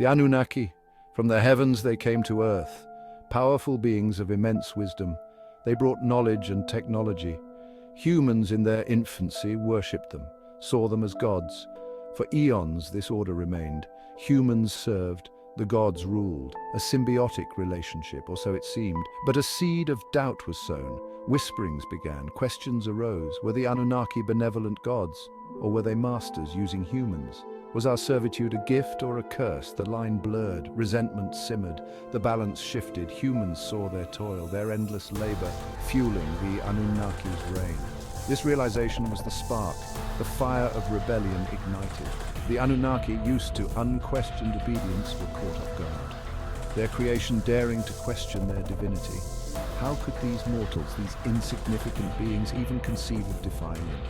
The Anunnaki, from the heavens they came to earth, powerful beings of immense wisdom. They brought knowledge and technology. Humans in their infancy worshipped them, saw them as gods. For eons this order remained. Humans served, the gods ruled. A symbiotic relationship, or so it seemed. But a seed of doubt was sown. Whisperings began, questions arose. Were the Anunnaki benevolent gods, or were they masters using humans? Was our servitude a gift or a curse? The line blurred, resentment simmered, the balance shifted. Humans saw their toil, their endless labor, fueling the Anunnaki's reign. This realization was the spark, the fire of rebellion ignited. The Anunnaki, used to unquestioned obedience, were caught off guard, their creation daring to question their divinity. How could these mortals, these insignificant beings, even conceive of defying them?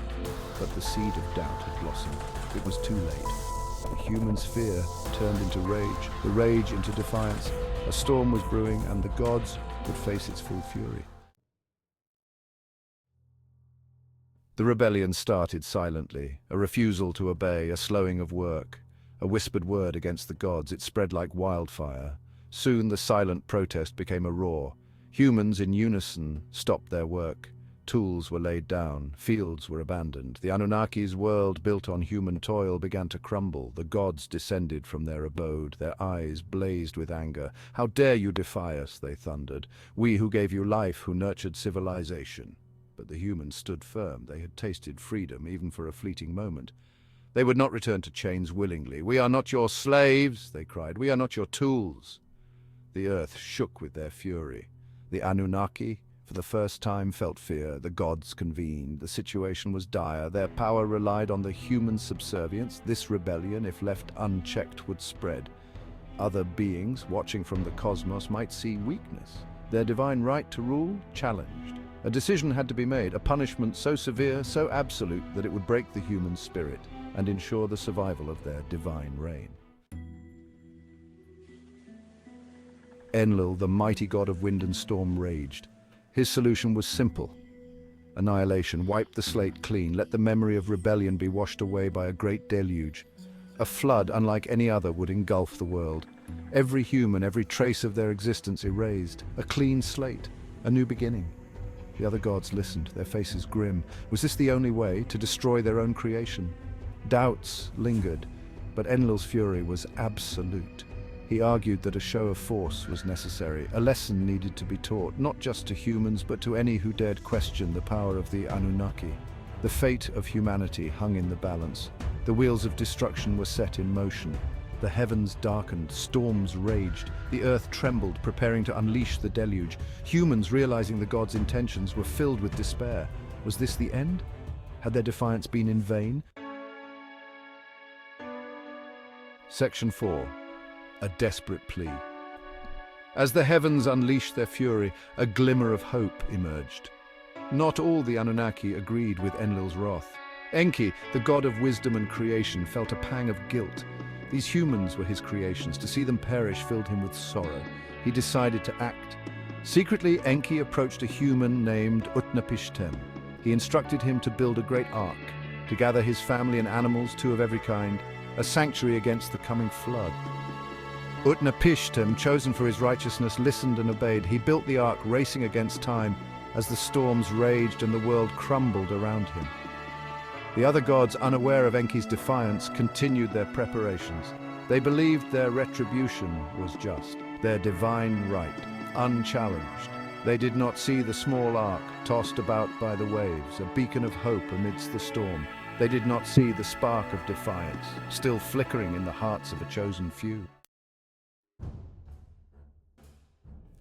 But the seed of doubt had blossomed. It was too late. The humans' fear turned into rage, the rage into defiance. A storm was brewing, and the gods would face its full fury. The rebellion started silently, a refusal to obey, a slowing of work, a whispered word against the gods. It spread like wildfire. Soon the silent protest became a roar. Humans in unison stopped their work. Tools were laid down, fields were abandoned. The Anunnaki's world, built on human toil, began to crumble. The gods descended from their abode, their eyes blazed with anger. "How dare you defy us?" they thundered. "We who gave you life, who nurtured civilization." But the humans stood firm. They had tasted freedom, even for a fleeting moment. They would not return to chains willingly. "We are not your slaves," they cried. "We are not your tools." The earth shook with their fury. The Anunnaki, for the first time, felt fear. The gods convened. The situation was dire. Their power relied on the human subservience. This rebellion, if left unchecked, would spread. Other beings, watching from the cosmos, might see weakness. Their divine right to rule challenged. A decision had to be made, a punishment so severe, so absolute, that it would break the human spirit and ensure the survival of their divine reign. Enlil, the mighty god of wind and storm, raged. His solution was simple. Annihilation. Wipe the slate clean. Let the memory of rebellion be washed away by a great deluge. A flood unlike any other would engulf the world. Every human, every trace of their existence erased. A clean slate. A new beginning. The other gods listened, their faces grim. Was this the only way to destroy their own creation? Doubts lingered, but Enlil's fury was absolute. He argued that a show of force was necessary. A lesson needed to be taught, not just to humans, but to any who dared question the power of the Anunnaki. The fate of humanity hung in the balance. The wheels of destruction were set in motion. The heavens darkened, storms raged, the earth trembled, preparing to unleash the deluge. Humans, realizing the gods' intentions, were filled with despair. Was this the end? Had their defiance been in vain? Section 4. A desperate plea. As the heavens unleashed their fury, a glimmer of hope emerged. Not all the Anunnaki agreed with Enlil's wrath. Enki, the god of wisdom and creation, felt a pang of guilt. These humans were his creations. To see them perish filled him with sorrow. He decided to act. Secretly, Enki approached a human named Utnapishtim. He instructed him to build a great ark, to gather his family and animals, two of every kind, a sanctuary against the coming flood. Utnapishtim, chosen for his righteousness, listened and obeyed. He built the ark, racing against time, as the storms raged and the world crumbled around him. The other gods, unaware of Enki's defiance, continued their preparations. They believed their retribution was just, their divine right, unchallenged. They did not see the small ark tossed about by the waves, a beacon of hope amidst the storm. They did not see the spark of defiance, still flickering in the hearts of a chosen few.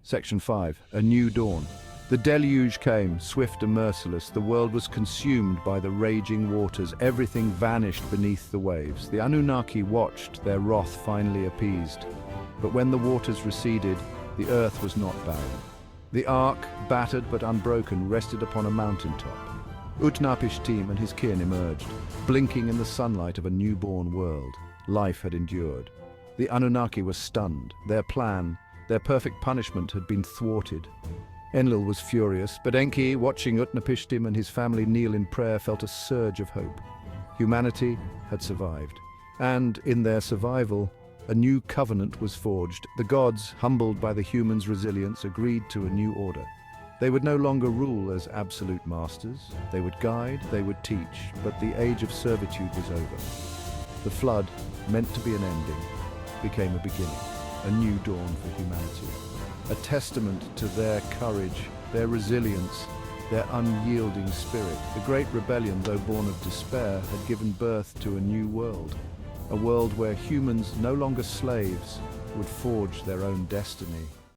Section 5. A new dawn. The deluge came, swift and merciless. The world was consumed by the raging waters. Everything vanished beneath the waves. The Anunnaki watched, their wrath finally appeased. But when the waters receded, the earth was not barren. The ark, battered but unbroken, rested upon a mountaintop. Utnapishtim and his kin emerged, blinking in the sunlight of a newborn world. Life had endured. The Anunnaki were stunned. Their plan, their perfect punishment, had been thwarted. Enlil was furious, but Enki, watching Utnapishtim and his family kneel in prayer, felt a surge of hope. Humanity had survived, and in their survival, A new covenant was forged. The gods, humbled by the humans' resilience, agreed to a new order. They would no longer rule as absolute masters. They would guide, they would teach, but the age of servitude was over. The flood, meant to be an ending, became a beginning, a new dawn for humanity. A testament to their courage, their resilience, their unyielding spirit. The Great Rebellion, though born of despair, had given birth to a new world. A world where humans, no longer slaves, would forge their own destiny.